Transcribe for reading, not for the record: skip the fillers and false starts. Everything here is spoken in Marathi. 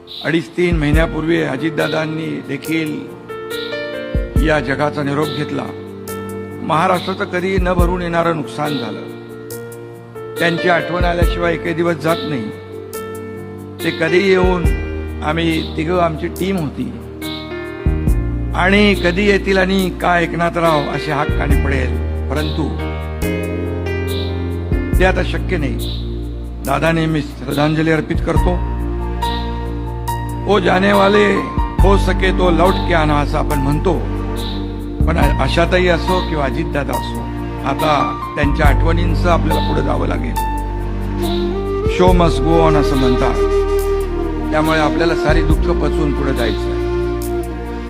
2.5-3 महिन्यापूर्वी अजितदादांनी देखील या जगाचा निरोप घेतला। महाराष्ट्राचं कधी न भरून येणारं नुकसान झालं। त्यांची आठवण आल्याशिवाय एकही दिवस जात नाही। ते कधी येऊन आम्ही तिघं आमची टीम होती आणि कधी येतील आणि काय एकनाथराव असे हाक कानी पडेल, परंतु ते आता शक्य नाही। दादा नेहमी श्रद्धांजली अर्पित करतो। ओ जाने वाले हो सके तो लौट के आना असं आपण म्हणतो, पण आशाताई असो किंवा अजितदादा असो, आता त्यांच्या आठवणींचं आपल्याला पुढे जावं लागेल। शो मस्ट गो ऑन असं म्हणतात, त्यामुळे आपल्याला सारी दुःख पचवून पुढे जायचं।